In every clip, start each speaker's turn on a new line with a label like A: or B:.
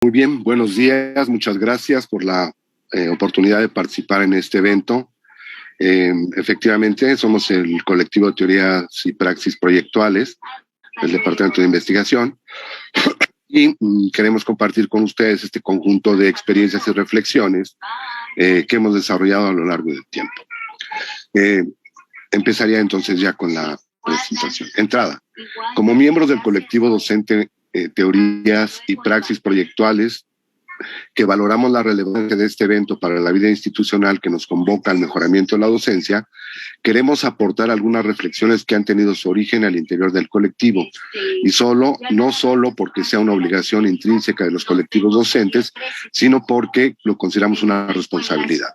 A: Muy bien, buenos días, muchas gracias por la oportunidad de participar en este evento. Efectivamente, somos el colectivo de teorías y praxis proyectuales del Departamento de Investigación y queremos compartir con ustedes este conjunto de experiencias y reflexiones que hemos desarrollado a lo largo del tiempo. Empezaría entonces ya con la presentación. Entrada. Como miembros del colectivo docente Teorías y Praxis Proyectuales, que valoramos la relevancia de este evento para la vida institucional que nos convoca al mejoramiento de la docencia, queremos aportar algunas reflexiones que han tenido su origen al interior del colectivo, y no solo porque sea una obligación intrínseca de los colectivos docentes, sino porque lo consideramos una responsabilidad.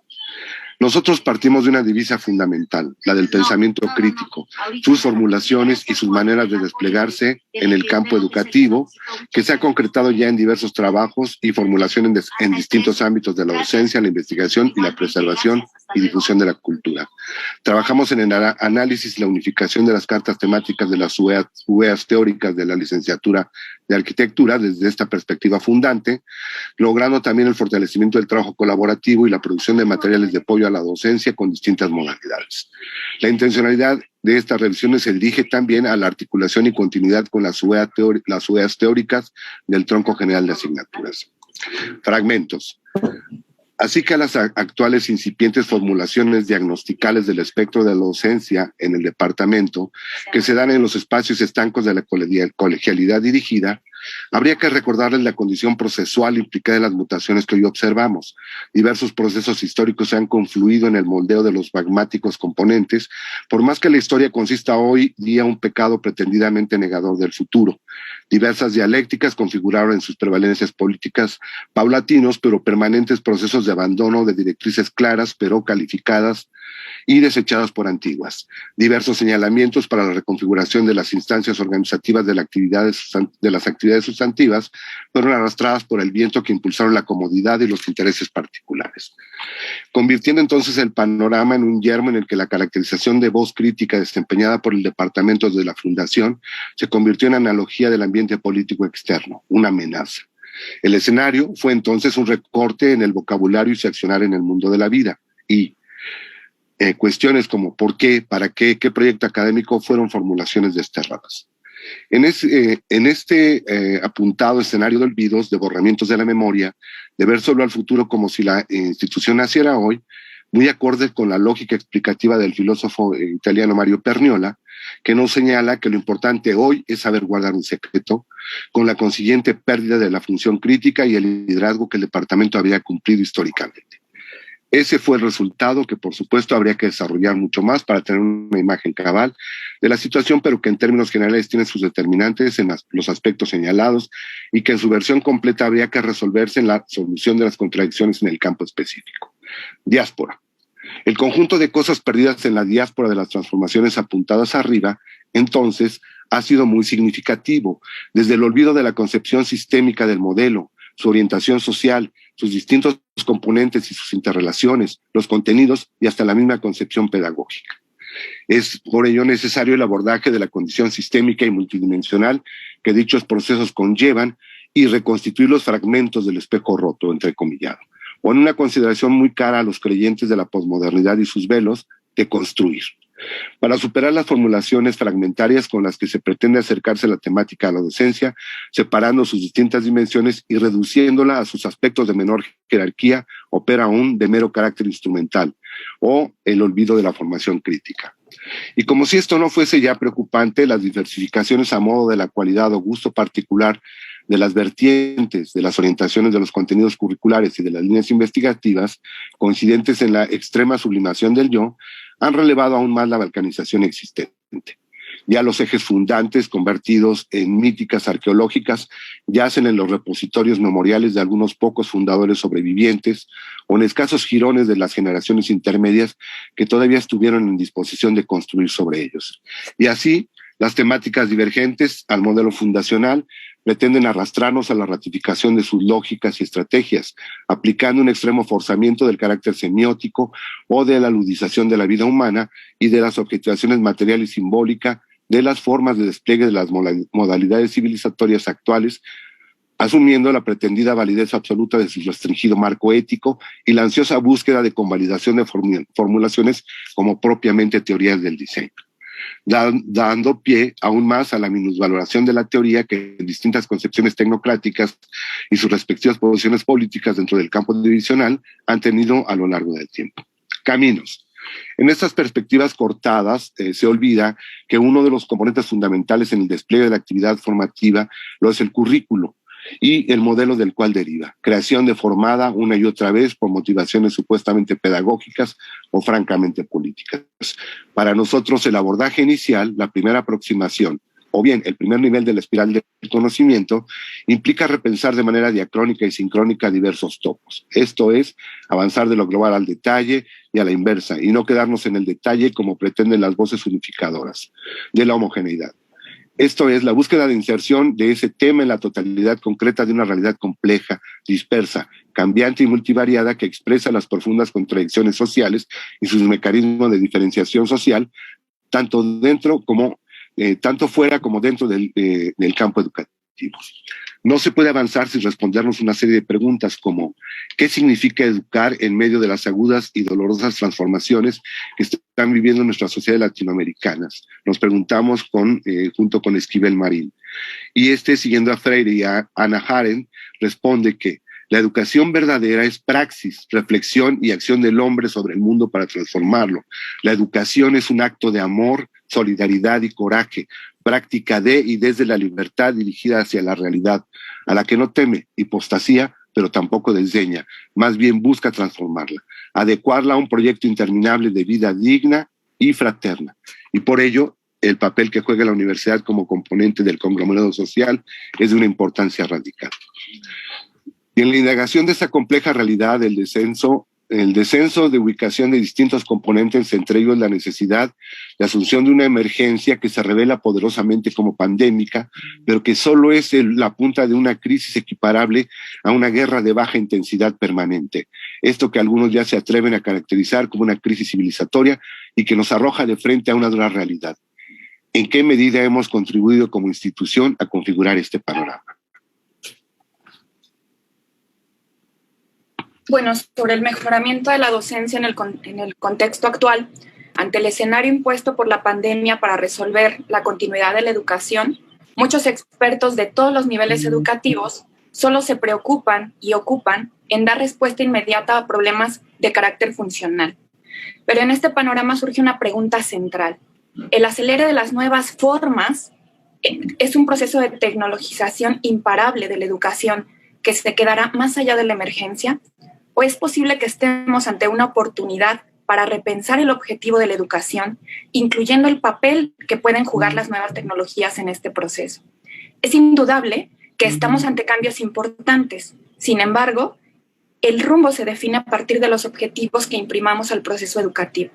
A: Nosotros partimos de una divisa fundamental, la del pensamiento crítico, sus formulaciones y sus maneras de desplegarse en el campo educativo, que se ha concretado ya en diversos trabajos y formulaciones en distintos ámbitos de la docencia, la investigación y la preservación y difusión de la cultura. Trabajamos en el análisis y la unificación de las cartas temáticas de las UEAs teóricas de la licenciatura de arquitectura desde esta perspectiva fundante, logrando también el fortalecimiento del trabajo colaborativo y la producción de materiales de apoyo a la docencia con distintas modalidades. La intencionalidad de estas revisiones se dirige también a la articulación y continuidad con las UEAs teóricas del tronco general de asignaturas. Fragmentos. Así que a las actuales incipientes formulaciones diagnosticales del espectro de la docencia en el departamento, que se dan en los espacios estancos de la colegialidad dirigida, habría que recordarles la condición procesual implicada en las mutaciones que hoy observamos. Diversos procesos históricos se han confluido en el moldeo de los pragmáticos componentes, por más que la historia consista hoy día un pecado pretendidamente negador del futuro. Diversas dialécticas configuraron en sus prevalencias políticas paulatinos pero permanentes procesos de abandono de directrices claras pero calificadas y desechadas por antiguas. Diversos señalamientos para la reconfiguración de las instancias organizativas de las actividades sustantivas fueron arrastradas por el viento que impulsaron la comodidad y los intereses particulares, convirtiendo entonces el panorama en un yermo en el que la caracterización de voz crítica desempeñada por el departamento de la Fundación se convirtió en analogía del ambiente político externo, una amenaza. El escenario fue entonces un recorte en el vocabulario y su accionar en el mundo de la vida, y cuestiones como ¿por qué?, ¿para qué?, ¿qué proyecto académico?, fueron formulaciones desterradas. En este apuntado escenario de olvidos, de borramientos de la memoria, de ver solo al futuro como si la institución naciera hoy, muy acorde con la lógica explicativa del filósofo italiano Mario Perniola, que nos señala que lo importante hoy es saber guardar un secreto, con la consiguiente pérdida de la función crítica y el liderazgo que el departamento había cumplido históricamente. Ese fue el resultado que, por supuesto, habría que desarrollar mucho más para tener una imagen cabal de la situación, pero que en términos generales tiene sus determinantes en los aspectos señalados y que en su versión completa habría que resolverse en la solución de las contradicciones en el campo específico. Diáspora. El conjunto de cosas perdidas en la diáspora de las transformaciones apuntadas arriba, entonces, ha sido muy significativo, desde el olvido de la concepción sistémica del modelo, su orientación social, sus distintos componentes y sus interrelaciones, los contenidos y hasta la misma concepción pedagógica. Es por ello necesario el abordaje de la condición sistémica y multidimensional que dichos procesos conllevan y reconstituir los fragmentos del espejo roto, entrecomillado, o en una consideración muy cara a los creyentes de la posmodernidad y sus velos, de construir. Para superar las formulaciones fragmentarias con las que se pretende acercarse la temática a la docencia, separando sus distintas dimensiones y reduciéndola a sus aspectos de menor jerarquía, opera aún de mero carácter instrumental, o el olvido de la formación crítica. Y como si esto no fuese ya preocupante, las diversificaciones a modo de la cualidad o gusto particular de las vertientes, de las orientaciones de los contenidos curriculares y de las líneas investigativas, coincidentes en la extrema sublimación del yo, han relevado aún más la balcanización existente. Ya los ejes fundantes, convertidos en míticas arqueológicas, yacen en los repositorios memoriales de algunos pocos fundadores sobrevivientes o en escasos jirones de las generaciones intermedias que todavía estuvieron en disposición de construir sobre ellos. Y así, las temáticas divergentes al modelo fundacional pretenden arrastrarnos a la ratificación de sus lógicas y estrategias, aplicando un extremo forzamiento del carácter semiótico o de la ludización de la vida humana y de las objetivaciones material y simbólica de las formas de despliegue de las modalidades civilizatorias actuales, asumiendo la pretendida validez absoluta de su restringido marco ético y la ansiosa búsqueda de convalidación de formulaciones como propiamente teorías del diseño, dando pie aún más a la minusvaloración de la teoría que distintas concepciones tecnocráticas y sus respectivas posiciones políticas dentro del campo divisional han tenido a lo largo del tiempo. Caminos. En estas perspectivas cortadas se olvida que uno de los componentes fundamentales en el despliegue de la actividad formativa lo es el currículo y el modelo del cual deriva, creación deformada una y otra vez por motivaciones supuestamente pedagógicas o francamente políticas. Para nosotros el abordaje inicial, la primera aproximación, o bien el primer nivel de la espiral del conocimiento, implica repensar de manera diacrónica y sincrónica diversos topos. Esto es, avanzar de lo global al detalle y a la inversa, y no quedarnos en el detalle como pretenden las voces unificadoras de la homogeneidad. Esto es, la búsqueda de inserción de ese tema en la totalidad concreta de una realidad compleja, dispersa, cambiante y multivariada que expresa las profundas contradicciones sociales y sus mecanismos de diferenciación social, tanto dentro como tanto fuera como dentro del campo educativo. No se puede avanzar sin respondernos una serie de preguntas como ¿qué significa educar en medio de las agudas y dolorosas transformaciones que están viviendo nuestras sociedades latinoamericanas? Nos preguntamos junto con Esquivel Marín. Y siguiendo a Freire y a Hannah Arendt, responde que la educación verdadera es praxis, reflexión y acción del hombre sobre el mundo para transformarlo. La educación es un acto de amor, solidaridad y coraje, práctica de y desde la libertad dirigida hacia la realidad, a la que no teme hipostasía, pero tampoco desdeña, más bien busca transformarla, adecuarla a un proyecto interminable de vida digna y fraterna. Y por ello, el papel que juega la universidad como componente del conglomerado social es de una importancia radical. Y en la indagación de esta compleja realidad, el descenso de ubicación de distintos componentes, entre ellos la necesidad de asunción de una emergencia que se revela poderosamente como pandémica, pero que solo es la punta de una crisis equiparable a una guerra de baja intensidad permanente. Esto que algunos ya se atreven a caracterizar como una crisis civilizatoria y que nos arroja de frente a una dura realidad. ¿En qué medida hemos contribuido como institución a configurar este panorama?
B: Bueno, sobre el mejoramiento de la docencia en el contexto actual, ante el escenario impuesto por la pandemia para resolver la continuidad de la educación, muchos expertos de todos los niveles educativos solo se preocupan y ocupan en dar respuesta inmediata a problemas de carácter funcional. Pero en este panorama surge una pregunta central. El acelere de las nuevas formas es un proceso de tecnologización imparable de la educación que se quedará más allá de la emergencia. ¿O es posible que estemos ante una oportunidad para repensar el objetivo de la educación, incluyendo el papel que pueden jugar las nuevas tecnologías en este proceso? Es indudable que estamos ante cambios importantes. Sin embargo, el rumbo se define a partir de los objetivos que imprimamos al proceso educativo.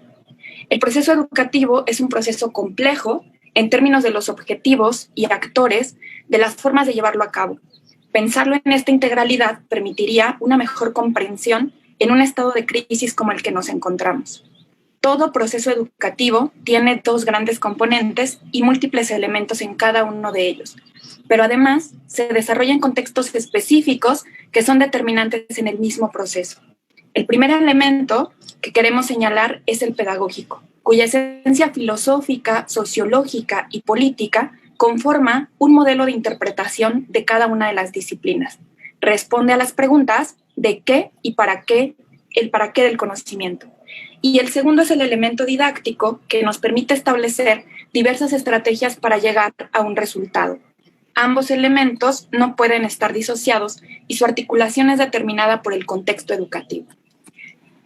B: El proceso educativo es un proceso complejo en términos de los objetivos y actores de las formas de llevarlo a cabo. Pensarlo en esta integralidad permitiría una mejor comprensión en un estado de crisis como el que nos encontramos. Todo proceso educativo tiene dos grandes componentes y múltiples elementos en cada uno de ellos, pero además se desarrolla en contextos específicos que son determinantes en el mismo proceso. El primer elemento que queremos señalar es el pedagógico, cuya esencia filosófica, sociológica y política conforma un modelo de interpretación de cada una de las disciplinas. Responde a las preguntas de qué y para qué, el para qué del conocimiento. Y el segundo es el elemento didáctico que nos permite establecer diversas estrategias para llegar a un resultado. Ambos elementos no pueden estar disociados y su articulación es determinada por el contexto educativo.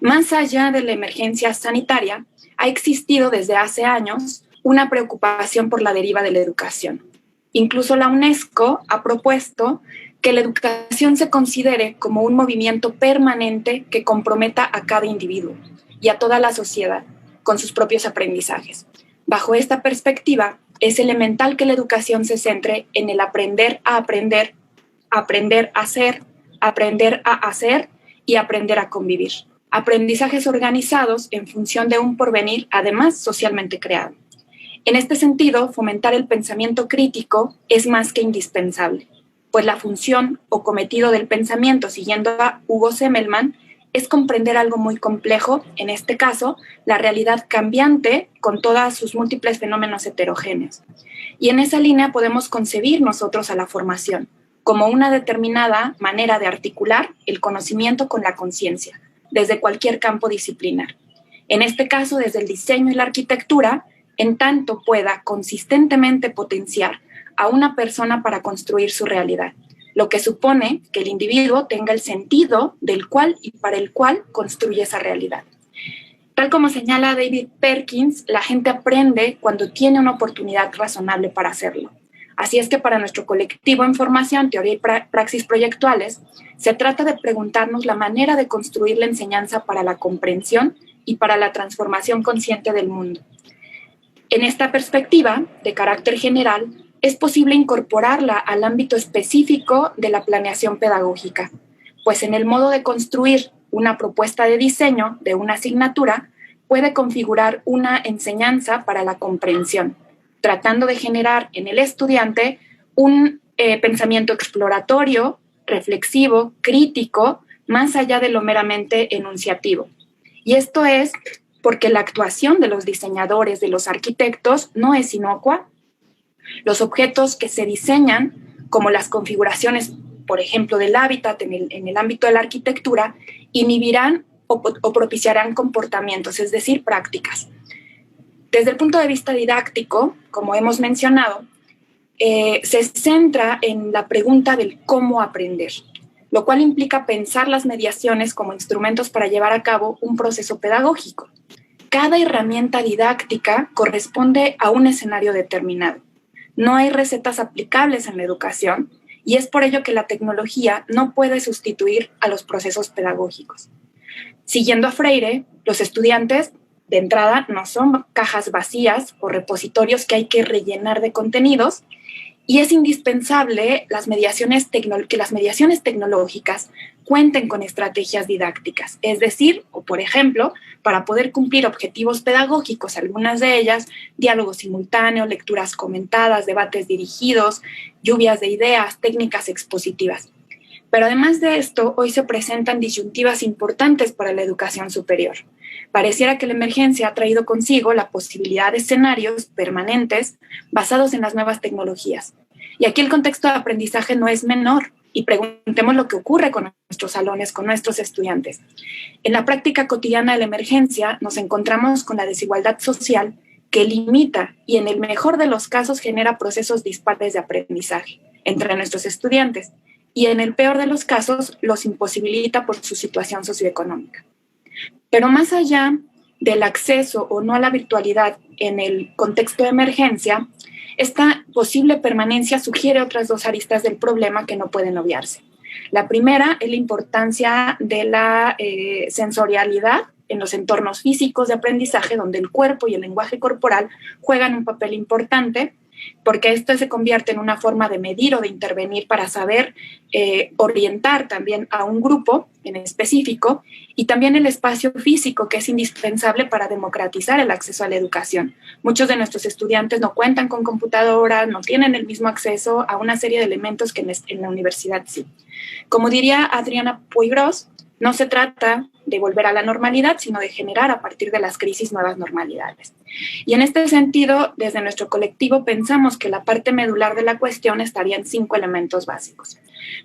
B: Más allá de la emergencia sanitaria, ha existido desde hace años una preocupación por la deriva de la educación. Incluso la UNESCO ha propuesto que la educación se considere como un movimiento permanente que comprometa a cada individuo y a toda la sociedad con sus propios aprendizajes. Bajo esta perspectiva, es elemental que la educación se centre en el aprender a aprender, aprender a ser, aprender a hacer y aprender a convivir. Aprendizajes organizados en función de un porvenir, además socialmente creado. En este sentido, fomentar el pensamiento crítico es más que indispensable, pues la función o cometido del pensamiento, siguiendo a Hugo Semmelmann, es comprender algo muy complejo, en este caso, la realidad cambiante con todos sus múltiples fenómenos heterogéneos. Y en esa línea podemos concebir nosotros a la formación como una determinada manera de articular el conocimiento con la conciencia, desde cualquier campo disciplinar. En este caso, desde el diseño y la arquitectura, en tanto pueda consistentemente potenciar a una persona para construir su realidad, lo que supone que el individuo tenga el sentido del cual y para el cual construye esa realidad. Tal como señala David Perkins, la gente aprende cuando tiene una oportunidad razonable para hacerlo. Así es que para nuestro colectivo en formación, teoría y praxis proyectuales, se trata de preguntarnos la manera de construir la enseñanza para la comprensión y para la transformación consciente del mundo. En esta perspectiva, de carácter general, es posible incorporarla al ámbito específico de la planeación pedagógica, pues en el modo de construir una propuesta de diseño de una asignatura puede configurar una enseñanza para la comprensión, tratando de generar en el estudiante un pensamiento exploratorio, reflexivo, crítico, más allá de lo meramente enunciativo. Y esto es porque la actuación de los diseñadores, de los arquitectos, no es inocua. Los objetos que se diseñan, como las configuraciones, por ejemplo, del hábitat en el ámbito de la arquitectura, inhibirán o propiciarán comportamientos, es decir, prácticas. Desde el punto de vista didáctico, como hemos mencionado, se centra en la pregunta del cómo aprender, lo cual implica pensar las mediaciones como instrumentos para llevar a cabo un proceso pedagógico. Cada herramienta didáctica corresponde a un escenario determinado. No hay recetas aplicables en la educación y es por ello que la tecnología no puede sustituir a los procesos pedagógicos. Siguiendo a Freire, los estudiantes de entrada no son cajas vacías o repositorios que hay que rellenar de contenidos, y es indispensable que las mediaciones tecnológicas cuenten con estrategias didácticas, es decir, o por ejemplo, para poder cumplir objetivos pedagógicos, algunas de ellas, diálogo simultáneo, lecturas comentadas, debates dirigidos, lluvias de ideas, técnicas expositivas. Pero además de esto, hoy se presentan disyuntivas importantes para la educación superior. Pareciera que la emergencia ha traído consigo la posibilidad de escenarios permanentes basados en las nuevas tecnologías. Y aquí el contexto de aprendizaje no es menor. Y preguntemos lo que ocurre con nuestros salones, con nuestros estudiantes. En la práctica cotidiana de la emergencia nos encontramos con la desigualdad social que limita y en el mejor de los casos genera procesos dispares de aprendizaje entre nuestros estudiantes. Y en el peor de los casos los imposibilita por su situación socioeconómica. Pero más allá del acceso o no a la virtualidad en el contexto de emergencia, esta posible permanencia sugiere otras dos aristas del problema que no pueden obviarse. La primera es la importancia de la sensorialidad en los entornos físicos de aprendizaje, donde el cuerpo y el lenguaje corporal juegan un papel importante, porque esto se convierte en una forma de medir o de intervenir para saber orientar también a un grupo en específico, y también el espacio físico, que es indispensable para democratizar el acceso a la educación. Muchos de nuestros estudiantes no cuentan con computadoras, no tienen el mismo acceso a una serie de elementos que en la universidad sí. Como diría Adriana Puigros, no se trata de volver a la normalidad, sino de generar a partir de las crisis nuevas normalidades. Y en este sentido, desde nuestro colectivo pensamos que la parte medular de la cuestión estaría en 5 elementos básicos.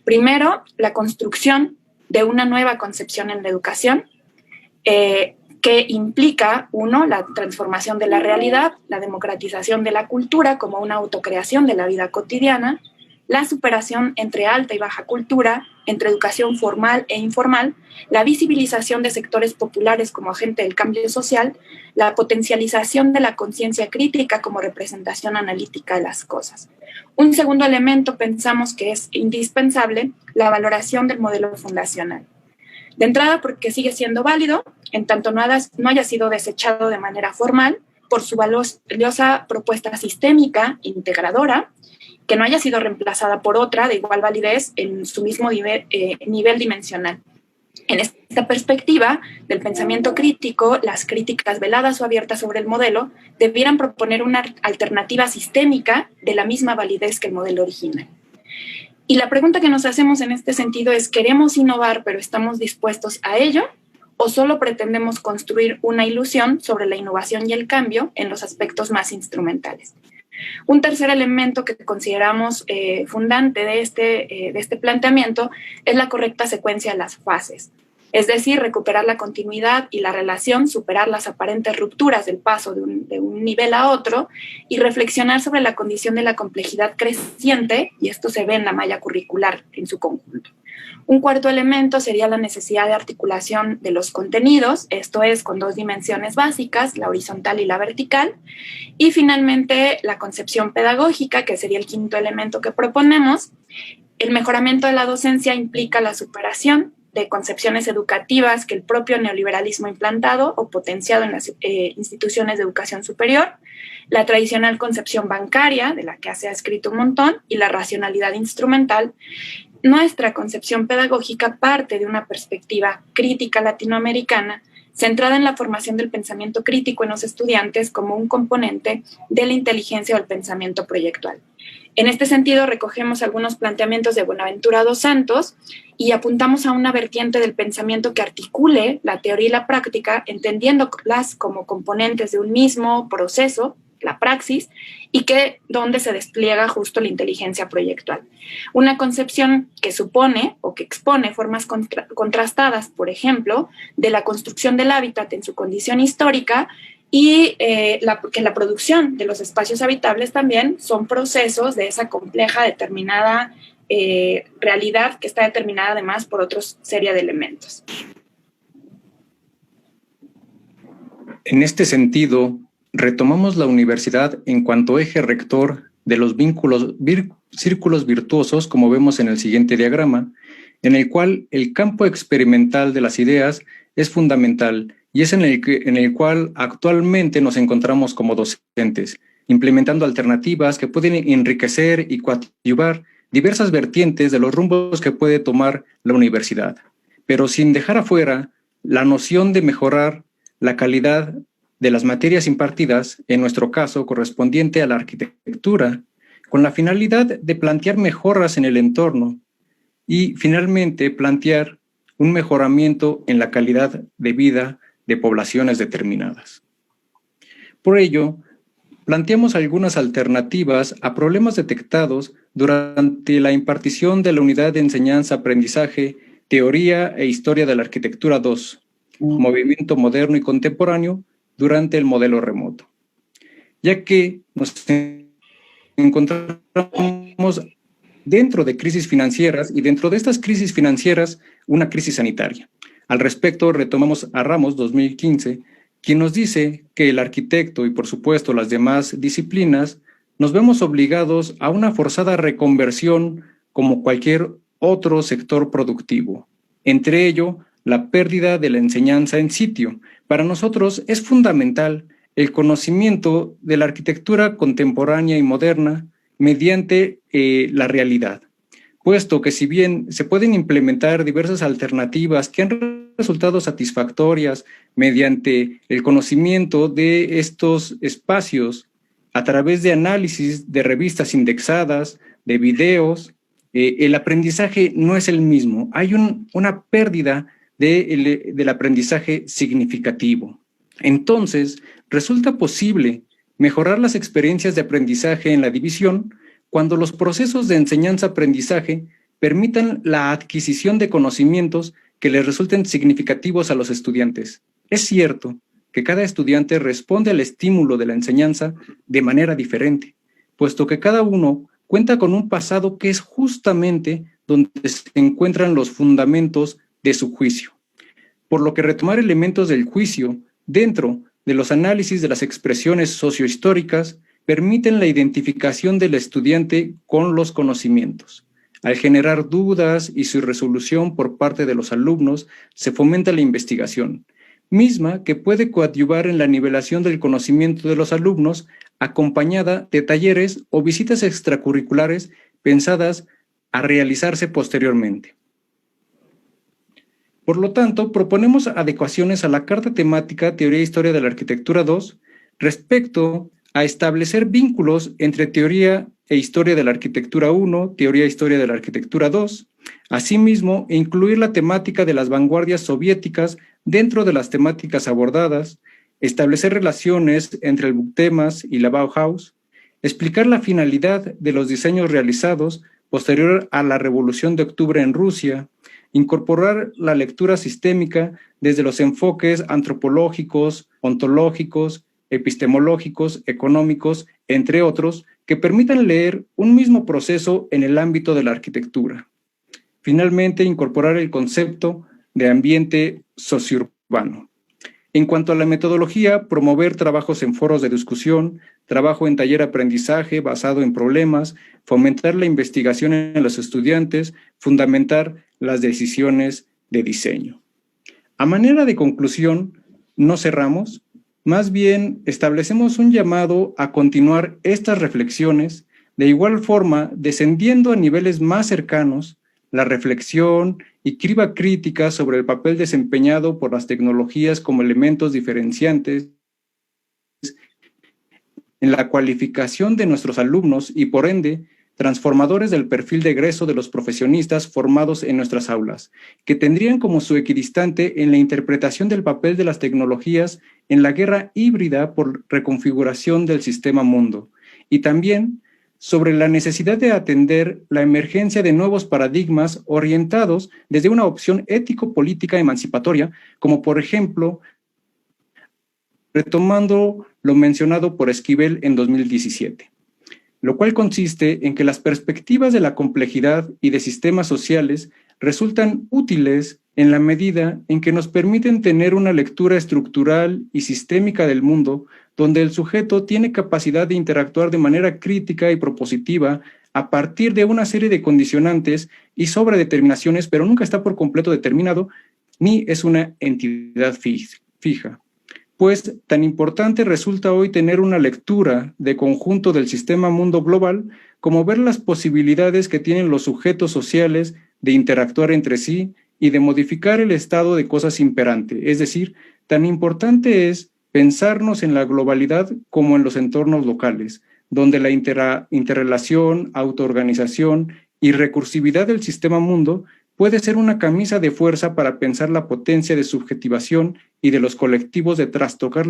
B: Primero, la construcción de una nueva concepción en la educación, que implica, uno, la transformación de la realidad, la democratización de la cultura como una autocreación de la vida cotidiana, la superación entre alta y baja cultura, entre educación formal e informal, la visibilización de sectores populares como agente del cambio social, la potencialización de la conciencia crítica como representación analítica de las cosas. Un segundo elemento pensamos que es indispensable, la valoración del modelo fundacional. De entrada, porque sigue siendo válido, en tanto no haya sido desechado de manera formal por su valiosa propuesta sistémica, integradora, que no haya sido reemplazada por otra de igual validez en su mismo nivel dimensional. En esta perspectiva del pensamiento crítico, las críticas veladas o abiertas sobre el modelo debieran proponer una alternativa sistémica de la misma validez que el modelo original. Y la pregunta que nos hacemos en este sentido es, ¿queremos innovar pero estamos dispuestos a ello? ¿O solo pretendemos construir una ilusión sobre la innovación y el cambio en los aspectos más instrumentales? Un tercer elemento que consideramos fundante de este planteamiento es la correcta secuencia de las fases. Es decir, recuperar la continuidad y la relación, superar las aparentes rupturas del paso de un nivel a otro y reflexionar sobre la condición de la complejidad creciente, y esto se ve en la malla curricular en su conjunto. Un cuarto elemento sería la necesidad de articulación de los contenidos, esto es, con dos dimensiones básicas, la horizontal y la vertical, y finalmente la concepción pedagógica, que sería el quinto elemento que proponemos. El mejoramiento de la docencia implica la superación de concepciones educativas que el propio neoliberalismo implantado o potenciado en las instituciones de educación superior, la tradicional concepción bancaria, de la que se ha escrito un montón, y la racionalidad instrumental. Nuestra concepción pedagógica parte de una perspectiva crítica latinoamericana centrada en la formación del pensamiento crítico en los estudiantes como un componente de la inteligencia o el pensamiento proyectual. En este sentido, recogemos algunos planteamientos de Buenaventura dos Santos y apuntamos a una vertiente del pensamiento que articule la teoría y la práctica, entendiéndolas como componentes de un mismo proceso, la praxis, y donde se despliega justo la inteligencia proyectual. Una concepción que supone o que expone formas contrastadas, por ejemplo, de la construcción del hábitat en su condición histórica y que la producción de los espacios habitables también son procesos de esa compleja, determinada realidad que está determinada además por otra serie de elementos.
C: En este sentido, retomamos la universidad en cuanto eje rector de los círculos virtuosos, como vemos en el siguiente diagrama, en el cual el campo experimental de las ideas es fundamental y es en el cual actualmente nos encontramos como docentes, implementando alternativas que pueden enriquecer y coadyuvar diversas vertientes de los rumbos que puede tomar la universidad, pero sin dejar afuera la noción de mejorar la calidad de las materias impartidas, en nuestro caso correspondiente a la arquitectura, con la finalidad de plantear mejoras en el entorno y finalmente plantear un mejoramiento en la calidad de vida de poblaciones determinadas. Por ello, planteamos algunas alternativas a problemas detectados durante la impartición de la unidad de enseñanza-aprendizaje, teoría e historia de la arquitectura 2, movimiento moderno y contemporáneo, durante el modelo remoto, ya que nos encontramos dentro de crisis financieras y dentro de estas crisis financieras una crisis sanitaria. Al respecto, retomamos a Ramos 2015, quien nos dice que el arquitecto y por supuesto las demás disciplinas nos vemos obligados a una forzada reconversión como cualquier otro sector productivo, entre ello la pérdida de la enseñanza en sitio. Para nosotros es fundamental el conocimiento de la arquitectura contemporánea y moderna mediante la realidad, puesto que si bien se pueden implementar diversas alternativas que han resultado satisfactorias mediante el conocimiento de estos espacios a través de análisis de revistas indexadas, de videos, el aprendizaje no es el mismo. Hay una pérdida del aprendizaje significativo. Entonces, resulta posible mejorar las experiencias de aprendizaje en la división cuando los procesos de enseñanza-aprendizaje permitan la adquisición de conocimientos que les resulten significativos a los estudiantes. Es cierto que cada estudiante responde al estímulo de la enseñanza de manera diferente, puesto que cada uno cuenta con un pasado que es justamente donde se encuentran los fundamentos de su juicio, por lo que retomar elementos del juicio dentro de los análisis de las expresiones sociohistóricas permiten la identificación del estudiante con los conocimientos. Al generar dudas y su resolución por parte de los alumnos, se fomenta la investigación, misma que puede coadyuvar en la nivelación del conocimiento de los alumnos, acompañada de talleres o visitas extracurriculares pensadas a realizarse posteriormente. Por lo tanto, proponemos adecuaciones a la Carta Temática Teoría e Historia de la Arquitectura 2 respecto a establecer vínculos entre teoría e Historia de la Arquitectura 1, Teoría e Historia de la Arquitectura 2. Asimismo, incluir la temática de las vanguardias soviéticas dentro de las temáticas abordadas, establecer relaciones entre el Buchthemas y la Bauhaus, explicar la finalidad de los diseños realizados posterior a la Revolución de Octubre en Rusia, incorporar la lectura sistémica desde los enfoques antropológicos, ontológicos, epistemológicos, económicos, entre otros, que permitan leer un mismo proceso en el ámbito de la arquitectura. Finalmente, incorporar el concepto de ambiente sociourbano. En cuanto a la metodología, promover trabajos en foros de discusión, trabajo en taller-aprendizaje basado en problemas, fomentar la investigación en los estudiantes, fundamentar las decisiones de diseño. A manera de conclusión, no cerramos, más bien establecemos un llamado a continuar estas reflexiones, de igual forma descendiendo a niveles más cercanos, la reflexión y criba crítica sobre el papel desempeñado por las tecnologías como elementos diferenciantes en la cualificación de nuestros alumnos y, por ende, transformadores del perfil de egreso de los profesionistas formados en nuestras aulas, que tendrían como su equidistante en la interpretación del papel de las tecnologías en la guerra híbrida por reconfiguración del sistema mundo, y también sobre la necesidad de atender la emergencia de nuevos paradigmas orientados desde una opción ético-política emancipatoria, como por ejemplo, retomando lo mencionado por Esquivel en 2017, lo cual consiste en que las perspectivas de la complejidad y de sistemas sociales resultan útiles en la medida en que nos permiten tener una lectura estructural y sistémica del mundo, donde el sujeto tiene capacidad de interactuar de manera crítica y propositiva a partir de una serie de condicionantes y sobredeterminaciones, pero nunca está por completo determinado, ni es una entidad fija. Pues tan importante resulta hoy tener una lectura de conjunto del sistema mundo global como ver las posibilidades que tienen los sujetos sociales de interactuar entre sí y de modificar el estado de cosas imperante. Es decir, tan importante es pensarnos en la globalidad como en los entornos locales, donde la interrelación, autoorganización y recursividad del sistema mundo puede ser una camisa de fuerza para pensar la potencia de subjetivación y de los colectivos de trastocar la